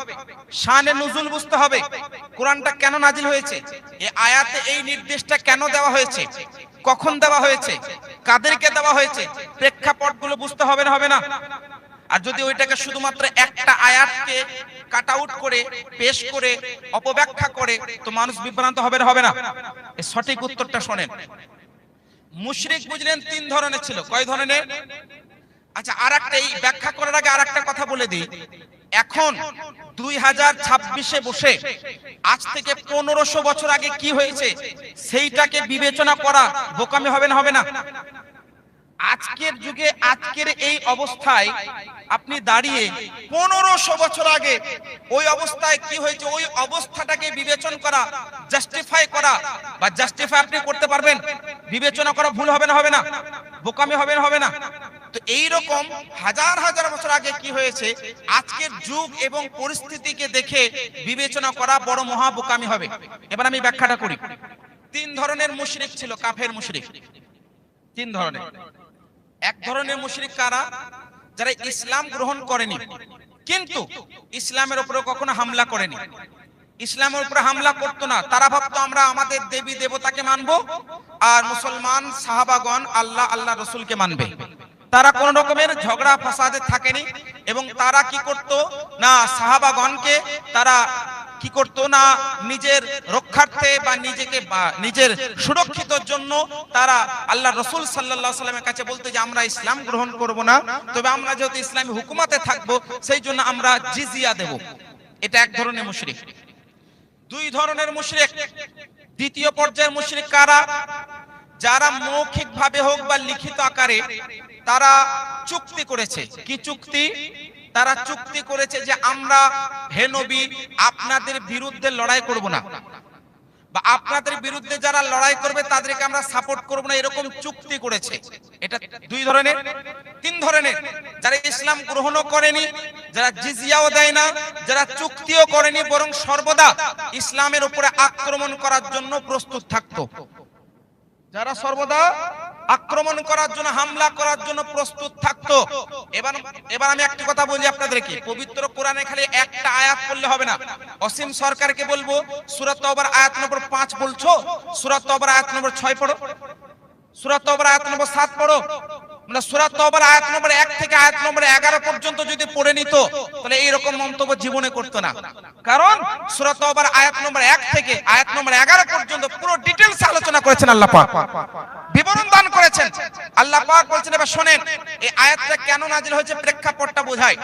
শানে নুজুল বুঝতে হবে, কোরআনটা কেন নাজিল হয়েছে, এই আয়াতে এই নির্দেশটা কেন দেওয়া হয়েছে, কখন দেওয়া হয়েছে, কাদেরকে দেওয়া হয়েছে, প্রেক্ষাপটগুলো বুঝতে হবে না, হবে না? আর যদি ওইটাকে শুধুমাত্র একটা আয়াতকে কাট আউট করে পেশ করে অপব্যাখ্যা করে, তো মানুষ বিভ্রান্ত হবে না, হবে না? এই সঠিক উত্তরটা শোনেন। মুশরিক বুঝলেন তিন ধরনের ছিল। কয় ধরনের? আচ্ছা, আরেকটা, এই ব্যাখ্যা করার আগে আরেকটা কথা বলে দিই। এখন 2026-এ বসে আজ থেকে 1500 বছর আগে কি হয়েছে সেইটাকে বিবেচনা করা বোকামি হবে না, হবে না? আজকের যুগে, আজকের এই অবস্থায় আপনি দাঁড়িয়ে 1500 বছর আগে ওই অবস্থায় কি হয়েছে, ওই অবস্থাটাকে বিবেচনা করা, জাস্টিফাই করা, বা জাস্টিফাই আপনি করতে পারবেন, বিবেচনা করা ভুল হবে না, হবে না? বোকামি হবে না, হবে না? তো এই রকম হাজার হাজার বছর আগে কি হয়েছে, আজকের যুগ এবং পরিস্থিতিকে দেখে বিবেচনা করা বড় মহা বোকামি হবে। এবার আমি ব্যাখ্যাটা করি। তিন ধরনের মুশরিক ছিল, কাফের মুশরিক, তিন ধরনের। এক ধরনের মুশরিক কারা? যারা ইসলাম গ্রহণ করেনি, কিন্তু ইসলামের উপরে কখনো হামলা করেনি, ইসলামের উপরে হামলা করতো না। তারা ভাবতো আমরা আমাদের দেবী দেবতাকে মানবো, আর মুসলমান সাহাবাগণ আল্লাহ আল্লাহ রসুলকে মানবে। তারা কোন রকমের ঝগড়া ফাসাদে থাকেনি, এবং তারা কি করতো না, সাহাবাগণকে তারা কি করতো না, নিজের রক্ষার্থে বা নিজেকে বা নিজের সুরক্ষিতর জন্য তারা আল্লাহ রসুল সাল্লাল্লাহু আলাইহি ওয়াসাল্লামের কাছে বলতে যে আমরা ইসলাম গ্রহণ করব না, তবে আমরা যেহেতু ইসলামী হুকুমতে থাকবো সেই জন্য আমরা জিজিয়া দেব। এটা এক ধরনের মুশরিক। দুই ধরনের মুশরিক, দ্বিতীয় পর্যায়ের মুশরিক কারা? যারা মৌখিক ভাবে হোক বা লিখিত আকারে তারা চুক্তি করেছে। কি চুক্তি? তারা চুক্তি করেছে যে আমরা হে নবী আপনাদের বিরুদ্ধে লড়াই করব না, বা আপনাদের বিরুদ্ধে যারা লড়াই করবে তাদেরকে আমরা সাপোর্ট করব না, এরকম চুক্তি করেছে। এটা দুই ধরনের। তিন ধরনের, যারা ইসলাম গ্রহণও করেনি, যারা জিজিয়াও দেয় না, যারা চুক্তিও করেনি, বরং সর্বদা ইসলামের উপরে আক্রমণ করার জন্য প্রস্তুত থাকতো। যারা সর্বদা আক্রমণ করার জন্য, হামলা করার জন্য প্রস্তুত থাকতো। এবার আমি একটা কথা বলি আপনাদেরকে, পবিত্র কোরআনে খালি একটা আয়াত পড়লে হবে না। অসীম সরকারকে বলবো সূরা তাওবার আয়াত নম্বর 5 বলছো, সূরা তাওবার আয়াত নম্বর 6 পড়ো, সূরা তাওবার আয়াত নম্বর 7 পড়ো। মানে সূরা তাওবার আয়াত নম্বর 1 থেকে আয়াত নম্বর 11 পর্যন্ত যদি পড়ে নিত, তাহলে এই রকম মন্তব্য জীবনে করতো না। কারণ সূরা তাওবার আয়াত নম্বর 1 থেকে আয়াত নম্বর 11 পর্যন্ত পুরো ডিটেইলস আলোচনা করেছেন আল্লাহ পাক, বিবরণ দান করেছেন। আল্লাহ পাক বলছেন, এবার শুনেন এই আয়াতটা কেন নাজিল হয়েছে, প্রেক্ষাপটটা বোঝায়।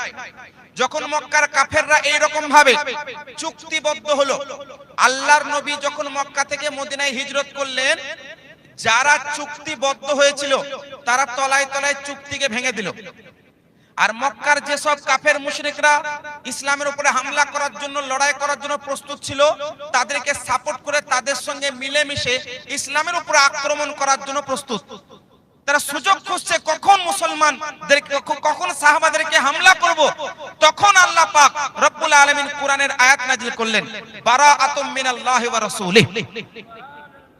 যখন মক্কার কাফেররা এই রকম ভাবে চুক্তিবদ্ধ হলো, আল্লাহর নবী যখন মক্কা থেকে মদিনায় হিজরত করলেন, যারা চুক্তিবদ্ধ হয়েছিল তারা তলায় তলায় চুক্তিকে ভেঙে দিল। আর মক্কার যেসব কাফের মুশরিকরা ইসলামের উপরে হামলা করার জন্য, লড়াই করার জন্য প্রস্তুত ছিল, তাদেরকে সাপোর্ট করে তাদের সঙ্গে মিলেমিশে ইসলামের উপরে আক্রমণ করার জন্য প্রস্তুত। তারা সুযোগ খুঁজছে কখন মুসলমানদেরকে, কখন সাহাবাদেরকে হামলা করব। তখন আল্লাহ পাক রব্বুল আলামিন কোরআনের আয়াত নাযিল করলেন, বারাআতুম মিনাল্লাহি ওয়া রাসূলিহি।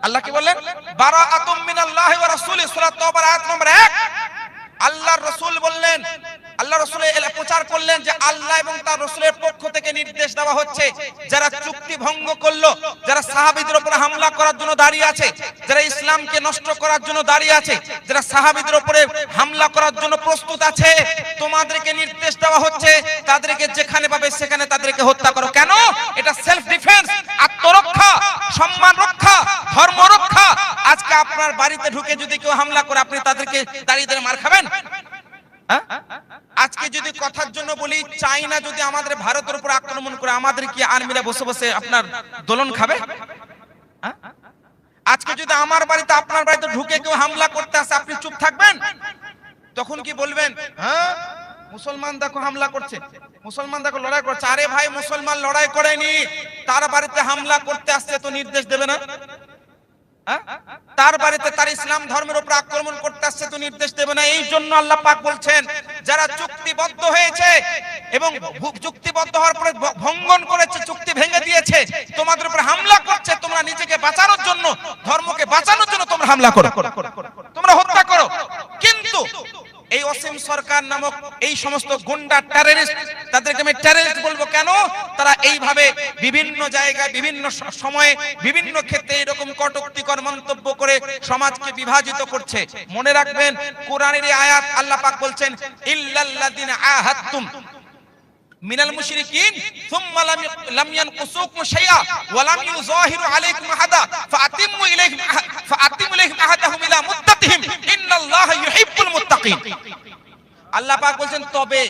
আল্লাহ কি বললেন? বারাআতুম মিনাল্লাহি ওয়া রাসূলিহি, সূরা তাওবার আয়াত নম্বর 1। আল্লাহর রাসূল বললেন, আল্লাহ রাসূল প্রচার করলেন যে আল্লাহ এবং তার রাসূলের পক্ষ থেকে নির্দেশ দেওয়া হচ্ছে, যারা চুক্তি ভঙ্গ করলো, যারা সাহাবীদের উপরে হামলা করার জন্য দাঁড়িয়ে আছে, যারা ইসলামকে নষ্ট করার জন্য দাঁড়িয়ে আছে, যারা সাহাবীদের উপরে হামলা করার জন্য প্রস্তুত আছে, তোমাদেরকে নির্দেশ দেওয়া হচ্ছে তাদেরকে যেখানে পাবে সেখানে তাদেরকে হত্যা করো। কেন? এটা সেলফ ডিফেন্স, আত্মরক্ষা, সম্মান রক্ষা, ধর্ম রক্ষা। আজকে আপনার বাড়িতে ঢুকে যদি কেউ হামলা করে, আপনি তাদেরকে দাঁড়িয়ে দাঁড়িয়ে মার খাবেন? আজকে যদি কথার জন্য বলি, চাইনা যদি আমাদের ভারতের উপর আক্রমণ করে, আমাদের কি আর্মিরা বসে বসে আপনার দোলন খাবে? আজকে যদি আমার বাড়িতে আপনার বাড়িতে ঢুকে কেউ হামলা করতে আসে, আপনি চুপ থাকবেন? তখন কি বলবেন? হ্যাঁ, মুসলমান দেখো হামলা করছে, মুসলমান দেখো লড়াই করছে। আরে ভাই, মুসলমান লড়াই করেনি, তার বাড়িতে হামলা করতে আসছে তো নির্দেশ দেবে না? তার বাড়িতে তার ইসলাম ধর্মের উপর আক্রমণ করতে আসছে তো নির্দেশ দেবে না? এই জন্য আল্লাহ পাক বলছেন, যারা চুক্তিবদ্ধ হয়েছে এবং চুক্তিবদ্ধ হওয়ার পরে ভঙ্গন করেছে, চুক্তি ভেঙে দিয়েছে, তোমাদের উপর হামলা করছে, তোমরা নিজেকে বাঁচানোর জন্য, ধর্মকে বাঁচানোর জন্য তোমরা হামলা করো, তোমরা হত্যা করো। কিন্তু এই অসীম সরকার নামক এই সমস্ত গুন্ডা টেররিস্ট, তাদেরকে আমি টেররিস্ট বলবো কেন? তারা এইভাবে বিভিন্ন জায়গায়, বিভিন্ন সময়ে, বিভিন্ন ক্ষেত্রে এরকম কটূক্তিকর মন্তব্য করে সমাজকে বিভাজিত করছে। মনে রাখবেন, কোরআনের এই আয়াত আল্লাহ পাক বলছেন, ইল্লাল্লাযিনা আহাদতুম মিনাল মুশরিকিন সুম্মা লাম ইয়ানকুসুকুম শাইআ ওয়া লাম ইউযাহিরু আলাইকুম আহাদা ফাআতিমু ইলাইহিম আহাদাহুম ইলা মুদ্দাতিহিম ইন্নাল্লাহা ইউহিব্বুল মুত্তাকিন। আল্লাহ পাক বলেন, তবে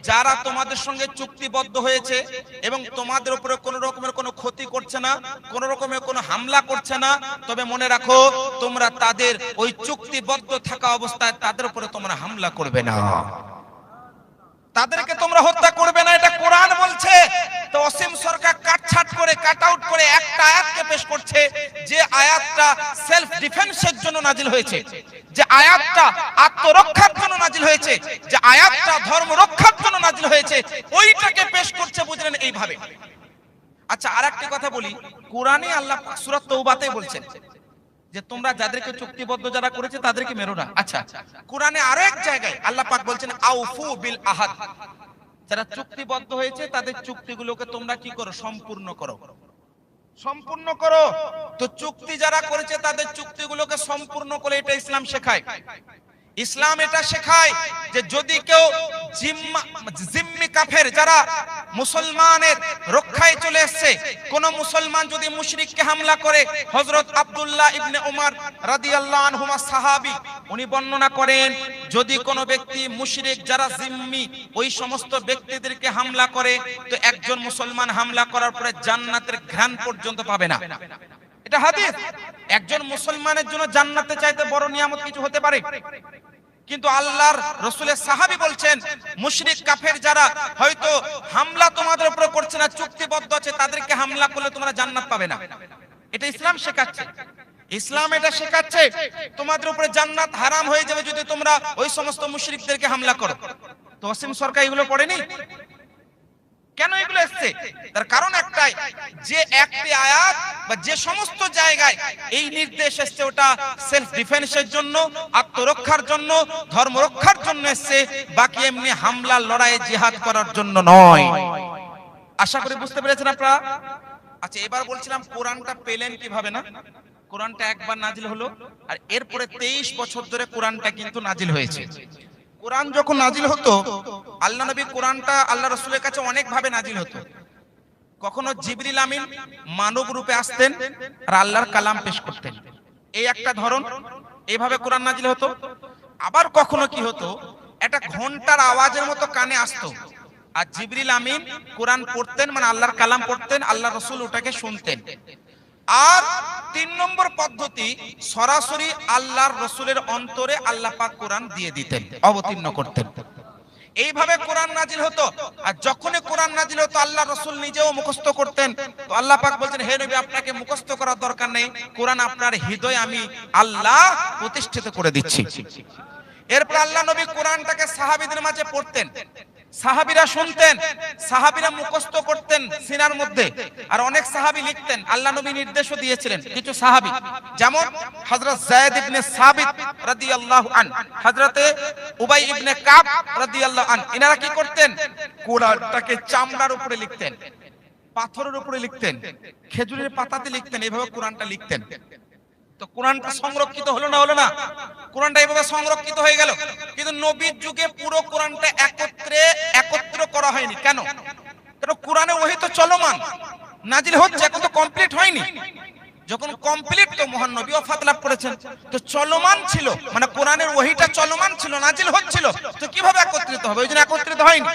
যারা তোমাদের সঙ্গে চুক্তিবদ্ধ হয়েছে এবং তোমাদের উপরে কোনো রকমের কোনো ক্ষতি করছে না, কোনো রকমের কোনো হামলা করছে না, তবে মনে রাখো তোমরা তাদের ওই চুক্তিবদ্ধ থাকা অবস্থায় তাদের উপরে তোমরা হামলা করবে না, তাদেরকে তোমরা হত্যা করবে না, এটা কোরআন বলছে। তো অসীম সরকার কাটছাট করে, কাট আউট করে একটা আয়াতকে পেশ করছে, যে আয়াতটা সেলফ ডিফেন্সের জন্য নাজিল হয়েছে, যে আয়াতটা আত্মরক্ষার জন্য নাজিল হয়েছে, যে আয়াতটা ধর্ম রক্ষার জন্য নাজিল হয়েছে, ওইটাকে পেশ করছে, বুঝলেন, এইভাবে। আচ্ছা, আরেকটা কথা বলি, কোরআনে আল্লাহ সূরা তওবাতে বলছেন যে তোমরা যাদেরকে চুক্তিবদ্ধ যারা করেছে তাদেরকে মেরো না। আচ্ছা, কোরআনে আরো এক জায়গায় আল্লাহ পাক বলছেন, আউফু বিল আহাদ, যারা চুক্তিবদ্ধ হয়েছে তাদের চুক্তিগুলোকে তোমরা কি করো? সম্পূর্ণ করো, সম্পূর্ণ করো। তো চুক্তি যারা করেছে তাদের চুক্তিগুলোকে সম্পূর্ণ করে, এটা ইসলাম শেখায়। ইসলাম এটা শেখায় যে যদি কেউ জিম্মি কাফের, যারা মুসলমানের রক্ষায় চলে এসেছে, কোন মুসলমান যদি মুশরিককে হামলা করে, হযরত আব্দুল্লাহ ইবনে উমর রাদিয়াল্লাহু আনহুমা সাহাবী, উনি বর্ণনা করেন, যদি কোনো ব্যক্তি মুশরিক যারা জিম্মি ওই সমস্ত ব্যক্তিদেরকে হামলা করে, তো একজন মুসলমান হামলা করার পরে জান্নাতের ঘ্রাণ পর্যন্ত পাবে না। এটা হাদিস। একজন মুসলমানের জন্য জান্নাতে চাইতে বড় নিয়ামত কিছু হতে পারে? কিন্তু আল্লাহর রাসূলের সাহাবী বলছেন, মুশরিক কাফের যারা হয়তো হামলা তোমাদের উপর করছে না, চুক্তিবদ্ধ আছে, তাদেরকে হামলা করলে তোমরা জান্নাত পাবে না। এটা ইসলাম শেখাচ্ছে। ইসলাম এটা শেখাচ্ছে তোমাদের উপরে জান্নাত হারাম হয়ে যাবে যদি তোমরা ওই সমস্ত মুশরিকদেরকে হামলা করো। তো অসীম সরকার এগুলো পড়েনি? কেন এগুলো এসছে? তার কারণ একটাই, যে একটি আয়াত বা যে সমস্ত জায়গায় এই নির্দেশ এসছে, ওটা সেলফ ডিফেন্সের জন্য, আত্মরক্ষার জন্য, ধর্ম রক্ষার জন্য এসছে, বাকি এমনি হামলা, লড়াই, জিহাদ করার জন্য নয়। আশা করি বুঝতে পেরেছেন আপনারা। আচ্ছা, এবার বলছিলাম কোরআনটা পেলেন কিভাবে? না, কোরআনটা একবার নাজিল হলো, আর এরপরে 23 বছর ধরে কোরআনটা কিন্তু নাজিল হয়েছে। কোরআন যখন নাজিল হতো, আল্লাহ নবী কোরআনটা আল্লাহ রাসূলের কাছে অনেক ভাবে নাজিল হতো। কখনো জিবরিল আমিন মানব রূপে আসতেন আর আল্লাহর কালাম পেশ করতেন, এই একটা ধরন, এইভাবে কোরআন নাজিল হতো। আবার কখনো কি হতো, একটা ঘন্টার আওয়াজের মতো কানে আসতো, আর জিবরিল আমিন কোরআন পড়তেন, মানে আল্লাহর কালাম পড়তেন, আল্লাহ রাসূল ওটাকে শুনতেন। আর 3 নম্বর পদ্ধতি, সরাসরি আল্লাহর রাসূলের অন্তরে আল্লাহ পাক কোরআন দিয়ে দিতেন, অবতীর্ণ করতেন। এইভাবে কোরআন নাজিল হতো। আর যখনই কোরআন নাজিল হতো, আল্লাহ রাসূল নিজেও মুখস্থ করতেন। তো আল্লাহ পাক বলছেন, হে নবী, আপনাকে মুখস্থ করার দরকার নেই, কোরআন আপনার হৃদয়ে আমি আল্লাহ প্রতিষ্ঠিত করে দিচ্ছি। এরপর আল্লাহ নবী কোরআনটাকে সাহাবীদের মাঝে পড়তেন। সাহাবীরা শুনতেন, সাহাবীরা মুখস্থ করতেন সিনার মধ্যে, আর অনেক সাহাবী লিখতেন। আল্লাহ নবী নির্দেশও দিয়েছিলেন কিছু সাহাবী, যেমন হযরত যায়েদ ইবনে সাবিত রাদিয়াল্লাহু আন, হযরতে উবাই ইবনে কাব রাদিয়াল্লাহু আন, এনারা কি করতেন? কোরআনটাকে চামড়ার উপরে লিখতেন, পাথরের উপরে লিখতেন, খেজুরের পাতাতে লিখতেন, এইভাবে কোরআনটা লিখতেন। তো কোরআনটা সংরক্ষিত হলো না? হলো না। কোরআনটা এইভাবে সংরক্ষিত হয়ে গেল, কিন্তু নবীর যুগে পুরো কোরআনটা একত্র করা হয়নি। কেন? কারণ কোরআনে ওহী তো চলমান, নাজিল হচ্ছে, এখন তো কমপ্লিট হয়নি। যখন কমপ্লিট, তো মহান নবী ওফাত লাভ করেছেন, তো চলমান ছিল, মানে কোরআনের ওহীটা চলমান ছিল, নাজিল হচ্ছিল, তো কিভাবে একত্রিত হবে? ওইজন্য একত্রিত হয়নি।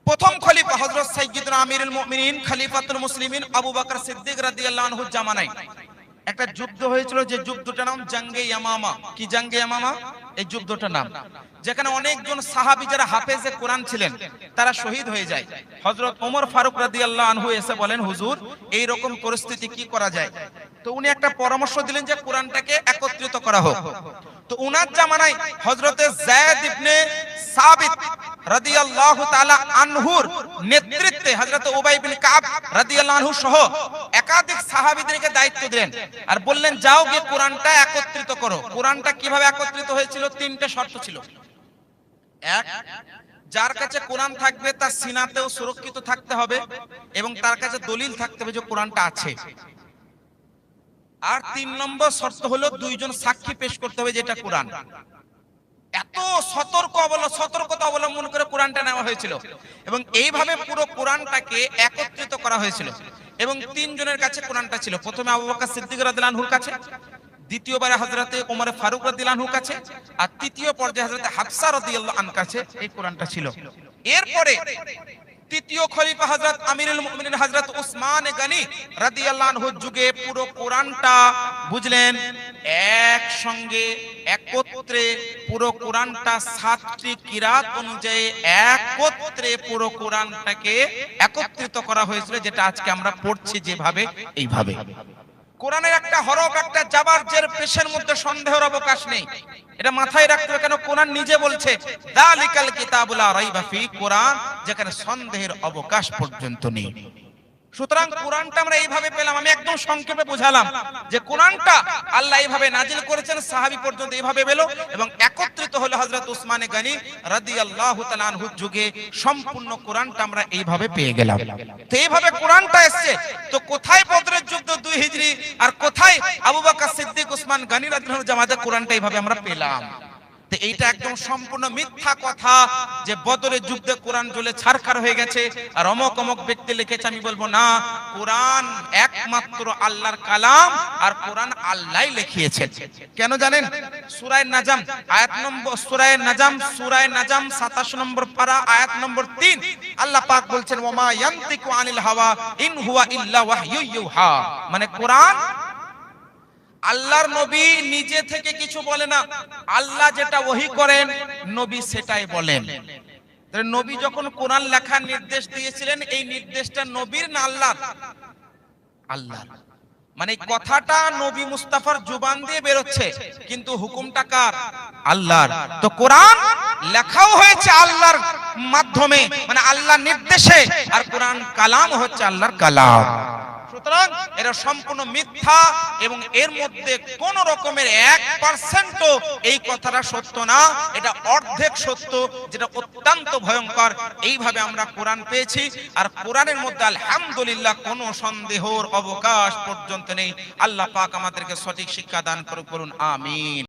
প্রথম খলিফা হযরত সাইয়্যিদুনা আমিরুল মুমিনিন খলিফাতুল মুসলিমিন আবু বকর সিদ্দিক রাদিয়াল্লাহু আনহুর জামানায় একটা যুদ্ধ হয়েছিল, যে যুদ্ধটার নাম জঙ্গে ইয়ামামা। কি জঙ্গে ইয়ামামা? এই যুদ্ধটার নাম, যেখানে অনেকজন সাহাবী যারা হাফেজে কোরআন ছিলেন তারা শহীদ হয়ে যায়। হযরত ওমর ফারুক রাদিয়াল্লাহু আনহু এসে বলেন, হুজুর এই রকম পরিস্থিতি কি করা যায়? তো উনি একটা পরামর্শ দিলেন যে কোরআনটাকে একত্রিত করা হোক। তো উনার জামানায় হযরতে যায়েদ ইবনে সাবিত রাদিয়াল্লাহু তাআলা আনহুর নেতৃত্বে হযরত উবাই ইবনে কাব রাদিয়াল্লাহু আনহু সহ একাধিক সাহাবীদেরকে দায়িত্ব দিলেন, আর বললেন যাও গিয়ে কোরআনটা একত্রিত করো। কোরআনটা কিভাবে একত্রিত হয়েছিল? তিনটে শর্ত ছিল। এক, যার কাছে কোরআন থাকবে তার সিনাতেও সুরক্ষিত থাকতে হবে, এবং তার কাছে দলিল থাকতে হবে যে কোরআনটা আছে। আর ৩ নম্বর শর্ত হলো দুইজন সাক্ষী পেশ করতে হবে যেটা কোরআন। এত সতর্কতা অবলম্বন করে কোরআনটা নেওয়া হয়েছিল, এবং এইভাবে পুরো কোরআনটাকে একত্রিত করা হয়েছিল। এবং ৩ জনের কাছে কোরআনটা ছিল। প্রথমে আবু বকর সিদ্দিক রাদিয়াল্লাহু আনহুর কাছে, দ্বিতীয়বারে হযরতে ওমর ফারুক রাদিয়াল্লাহু আনহুর কাছে, আর তৃতীয় পর্যায়ে হযরতে হাফসা রাদিয়াল্লাহু আনহার কাছে এই কোরআনটা ছিল। এরপরে তৃতীয় খলিফা হযরত আমিরুল মুমিনিন হযরত উসমান গনি রাদিয়াল্লাহু আনহুর যুগে পুরো কোরআনটা বুঝলেন একসঙ্গে একত্রে পুরো কোরআনটা 7টি কিরাত অনুযায়ী একত্রে পুরো কোরআনটাকে একত্রিত করা হয়েছিল, যেটা আজকে আমরা পড়ছি যেভাবে, এইভাবে। কোরআনের একটা হরফ, একটা জাবার জের পেশের মধ্যে সন্দেহের অবকাশ নেই, এটা মাথায় রাখতে হবে। কেন? কোরআন নিজে বলছে যালিকাল কিতাবু লা রাইবা ফি, কোরআন যেখানে সন্দেহের অবকাশ পর্যন্ত নেই। সুতরাং কোরআনটা আমরা এইভাবে পেলাম। আমি একদম সংক্ষেপে বোঝালাম যে কোরআনটা আল্লাহ এইভাবে নাজিল করেছেন, সাহাবী পর্যন্ত এইভাবে পেল, এবং একত্রিত হলো হযরত উসমান গনি রাদিয়াল্লাহু তাআলা আনহুর যুগে সম্পূর্ণ কোরআনটা আমরা এইভাবে পেয়ে গেলাম। তো এইভাবে কোরআনটা এসেছে, তো কোথায় বদরের যুদ্ধ 2 হিজরি, আর কোথায় আবু বকর সিদ্দিক উসমান গনি রাদিয়াল্লাহু আনহু জামাতে কোরআনটা এইভাবে আমরা পেলাম? তো এইটা একদম সম্পূর্ণ মিথ্যা কথা যে বদরের যুদ্ধে কোরআন জ্বলে ছারখার হয়ে গেছে আর অমক অমক ব্যক্তি লিখেছে। আমি বলবো না, কোরআন একমাত্র আল্লাহর কালাম, আর কোরআন আল্লাহই লিখিয়েছেন। কেন জানেন? সূরা নাজম আয়াত নম্বর, সূরা নাজম 27 নম্বর পারা আয়াত নম্বর 3, আল্লাহ পাক বলছেন ওয়ামা ইয়ানতিকু আনিল হাওয়া ইন হুয়া ইল্লা ওয়াহয়ু ইউহা। মানে কোরআন, আল্লাহর নবী নিজে থেকে কিছু বলে না, আল্লাহ যেটা ওহী করেন নবী সেটাই বলেন। নবী যখন কোরআন লেখার নির্দেশ দিয়েছিলেন, এই নির্দেশটা নবীর না আল্লাহর? আল্লাহর। মানে কথাটা নবী মুস্তাফার জুবান দিয়ে বেরোচ্ছে, কিন্তু হুকুমটা কার? আল্লাহর। তো কোরআন লেখাও হয়েছে আল্লাহর মাধ্যমে, মানে আল্লাহর নির্দেশে, আর কোরআন কালাম হচ্ছে আল্লাহর কালাম। সুতরাং এটা সম্পূর্ণ মিথ্যা, এবং এর মধ্যে কোন রকমের 1% এই কথাটা সত্য না, এটা অর্ধেক সত্য, যেটা অত্যন্ত ভয়ঙ্কর। এইভাবে আমরা কোরআন পেয়েছি, আর কোরআনের মধ্যে আলহামদুলিল্লাহ কোনো সন্দেহের অবকাশ পর্যন্ত নেই। আল্লাহ পাক আমাদেরকে সঠিক শিক্ষা দান করুন, আমিন।